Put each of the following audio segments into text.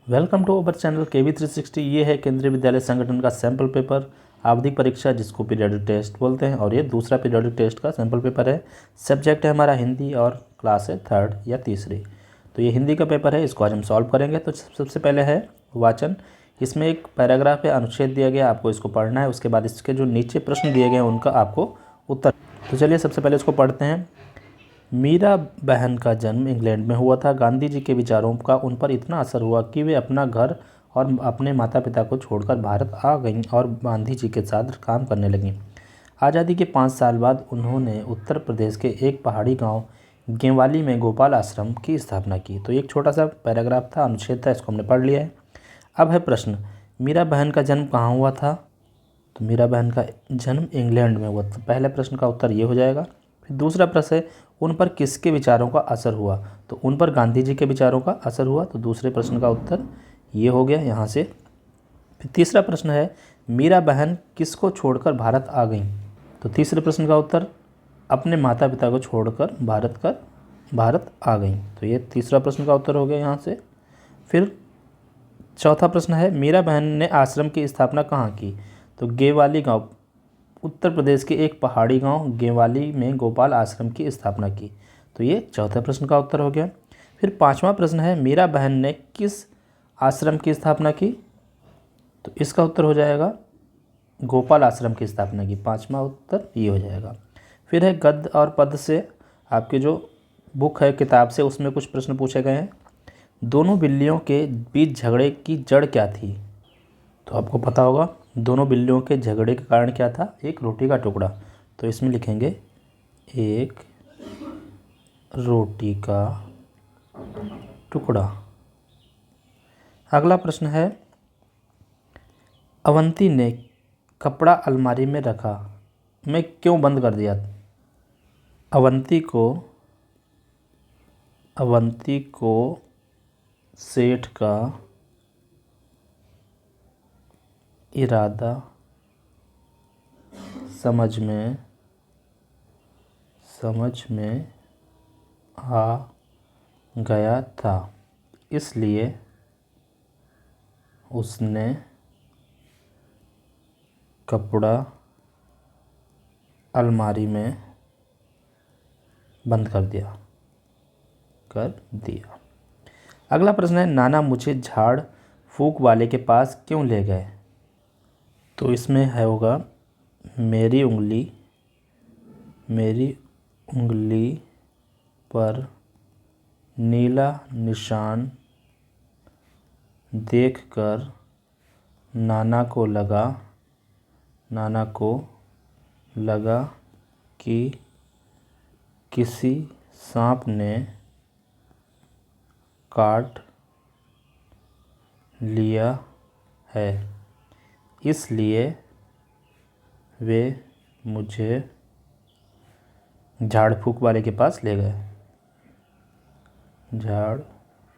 Welcome to our channel KV360। ये है केंद्रीय विद्यालय संगठन का सैम्पल पेपर आवधिक परीक्षा, जिसको पीरियोडिक टेस्ट बोलते हैं। और ये दूसरा पीरियोडिक टेस्ट का सैम्पल पेपर है। सब्जेक्ट है हमारा हिंदी और क्लास है 3rd या तीसरी। तो ये हिंदी का पेपर है, इसको आज हम सॉल्व करेंगे। तो सबसे पहले है वाचन। इसमें एक पैराग्राफ है, अनुच्छेद दिया गया, आपको इसको पढ़ना है। उसके बाद इसके जो नीचे प्रश्न दिए गए हैं उनका आपको उत्तर। तो चलिए सबसे पहले इसको पढ़ते हैं। मीरा बहन का जन्म इंग्लैंड में हुआ था। गांधी जी के विचारों का उन पर इतना असर हुआ कि वे अपना घर और अपने माता पिता को छोड़कर भारत आ गईं और गांधी जी के साथ काम करने लगीं। आज़ादी के 5 साल बाद उन्होंने उत्तर प्रदेश के एक पहाड़ी गांव गेवाली में गोपाल आश्रम की स्थापना की। तो एक छोटा सा पैराग्राफ था, अनुच्छेद था, इसको हमने पढ़ लिया है। अब है प्रश्न, मीरा बहन का जन्म कहाँ हुआ था? तो मीरा बहन का जन्म इंग्लैंड में हुआ। तो पहले प्रश्न का उत्तर ये हो जाएगा। फिर दूसरा प्रश्न है, उन पर किसके विचारों का असर हुआ? तो उन पर गांधी जी के विचारों का असर हुआ। तो दूसरे प्रश्न का उत्तर ये हो गया यहाँ से। फिर तीसरा प्रश्न है, मीरा बहन किसको छोड़कर भारत आ गई? तो तीसरे प्रश्न का उत्तर, अपने माता पिता को छोड़कर भारत आ गई। तो ये तीसरा प्रश्न का उत्तर हो गया यहाँ से। फिर चौथा प्रश्न है, मीरा बहन ने आश्रम की स्थापना कहाँ की? तो गेवाली गांव, उत्तर प्रदेश के एक पहाड़ी गांव गेवाली में गोपाल आश्रम की स्थापना की। तो ये चौथे प्रश्न का उत्तर हो गया। फिर पांचवा प्रश्न है, मीरा बहन ने किस आश्रम की स्थापना की? तो इसका उत्तर हो जाएगा गोपाल आश्रम की स्थापना की। पांचवा उत्तर ये हो जाएगा। फिर है गद्य और पद्य से, आपके जो बुक है किताब से, उसमें कुछ प्रश्न पूछे गए हैं। दोनों बिल्लियों के बीच झगड़े की जड़ क्या थी? तो आपको पता होगा, दोनों बिल्लियों के झगड़े का कारण क्या था? एक रोटी का टुकड़ा। तो इसमें लिखेंगे एक रोटी का टुकड़ा। अगला प्रश्न है, अवंती ने कपड़ा अलमारी में रखा मैं क्यों बंद कर दिया? अवंती को सेठ का इरादा समझ में आ गया था, इसलिए उसने कपड़ा अलमारी में बंद कर दिया। अगला प्रश्न है, नाना मुझे झाड़ फूक वाले के पास क्यों ले गए? तो इसमें है होगा, मेरी उंगली पर नीला निशान देखकर नाना को लगा कि किसी सांप ने काट लिया है, इसलिए वे मुझे झाड़ फूक वाले के पास ले गए। झाड़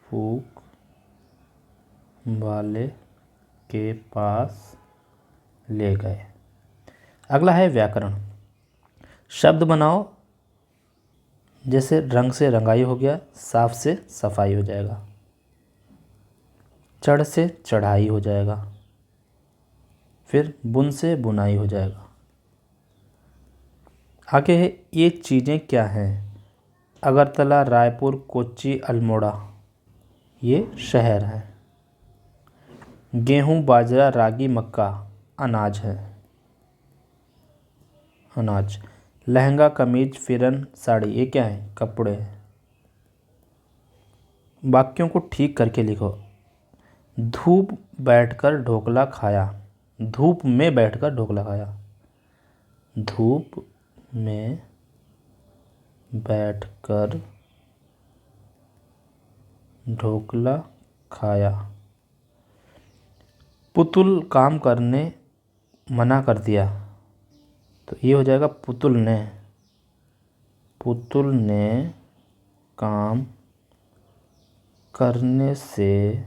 फूक वाले के पास ले गए। अगला है व्याकरण। शब्द बनाओ, जैसे रंग से रंगाई हो गया, साफ से सफाई हो जाएगा, चढ़ से चढ़ाई हो जाएगा, फिर बुन से बुनाई हो जाएगा। आगे है, ये चीज़ें क्या हैं? अगरतला, रायपुर, कोच्चि, अल्मोड़ा, ये शहर है। गेहूँ, बाजरा, रागी, मक्का अनाज है, अनाज। लहंगा, कमीज, फिरन, साड़ी, ये क्या है? कपड़े हैं। वाक्यों को ठीक करके लिखो। धूप में बैठकर ढोकला खाया। धूप में बैठकर ढोकला खाया। पुतुल काम करने मना कर दिया। तो ये हो जाएगा, पुतुल ने काम करने से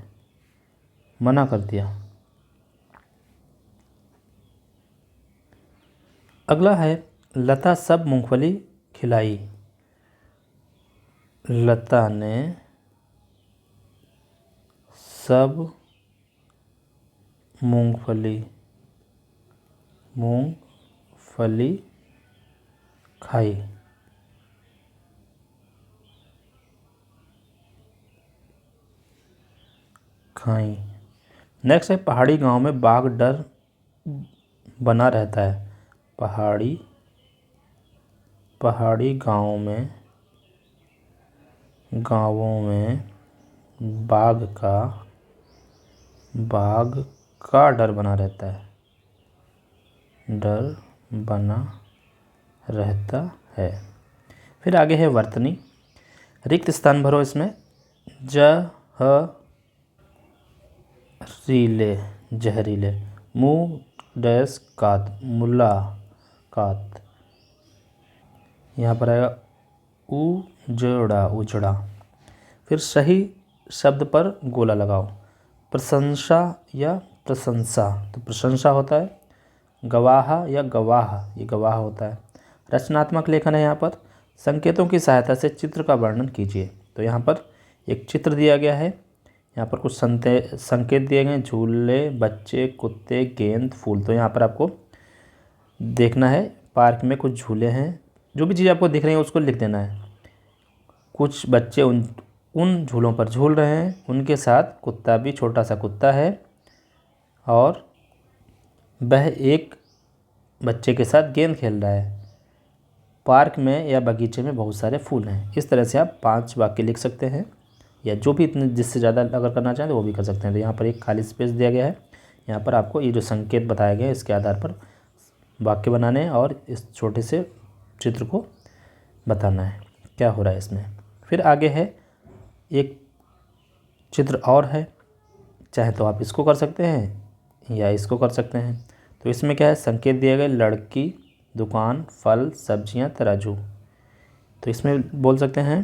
मना कर दिया। अगला है, लता सब मूंगफली खिलाई। लता ने सब मूंगफली खाई। नेक्स्ट है पहाड़ी गांव में बाघ डर बना रहता है। पहाड़ी गांवों में बाघ का डर बना रहता है। फिर आगे है वर्तनी। रिक्त स्थान भरो इसमें। जहरीले। मुलाकात। यहाँ पर आएगा उजड़ा। फिर सही शब्द पर गोला लगाओ। प्रशंसा या प्रशंसा, तो प्रशंसा होता है। गवाह या गवाह, ये गवाह होता है। रचनात्मक लेखन है यहाँ पर। संकेतों की सहायता से चित्र का वर्णन कीजिए। तो यहाँ पर एक चित्र दिया गया है, यहाँ पर कुछ संकेत दिए गए, झूले, बच्चे, कुत्ते, गेंद, फूल। तो यहाँ पर आपको देखना है पार्क में कुछ झूले हैं, जो भी चीज़ आपको दिख रही है उसको लिख देना है। कुछ बच्चे उन झूलों पर झूल रहे हैं, उनके साथ कुत्ता भी, छोटा सा कुत्ता है, और वह एक बच्चे के साथ गेंद खेल रहा है। पार्क में या बगीचे में बहुत सारे फूल हैं। इस तरह से आप 5 वाक्य लिख सकते हैं, या जो भी इतने जिससे ज़्यादा अगर करना चाहें तो वो भी कर सकते हैं। तो यहाँ पर एक खाली स्पेस दिया गया है, यहाँ पर आपको ये जो संकेत बताए गए हैं इसके आधार पर वाक्य बनाने हैं और इस छोटे से चित्र को बताना है क्या हो रहा है इसमें। फिर आगे है एक चित्र और है, चाहे तो आप इसको कर सकते हैं या इसको कर सकते हैं। तो इसमें क्या है, संकेत दिए गए, लड़की, दुकान, फल, सब्जियां, तराजू। तो इसमें बोल सकते हैं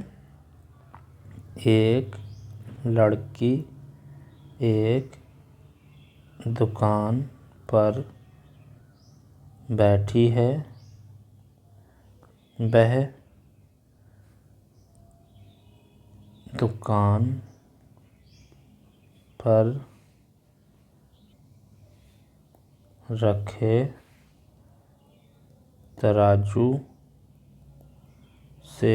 एक लड़की एक दुकान पर बैठी है, वह दुकान पर रखे तराजू से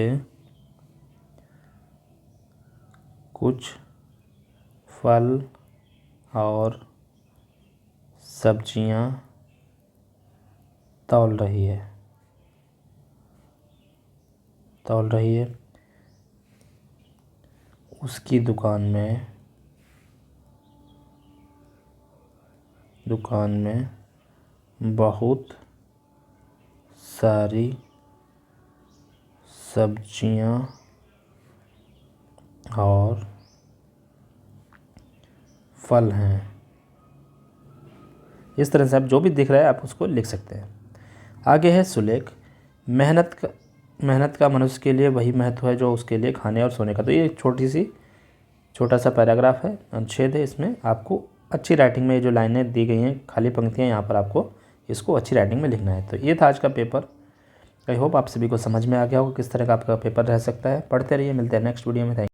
कुछ फल और सब्जियां तौल रही है। उसकी दुकान में बहुत सारी सब्जियां और फल हैं। इस तरह से आप जो भी दिख रहा है आप उसको लिख सकते हैं। आगे है सुलेख। मेहनत का मनुष्य के लिए वही महत्व है जो उसके लिए खाने और सोने का। तो ये छोटा सा पैराग्राफ है, अनुच्छेद है। इसमें आपको अच्छी राइटिंग में ये जो लाइनें दी गई हैं, खाली पंक्तियाँ, यहाँ पर आपको इसको अच्छी राइटिंग में लिखना है। तो ये था आज का पेपर। आई होप आप सभी को समझ में आ गया होगा किस तरह का आपका पेपर रह सकता है। पढ़ते रहिए, मिलते हैं नेक्स्ट वीडियो में। Thank you.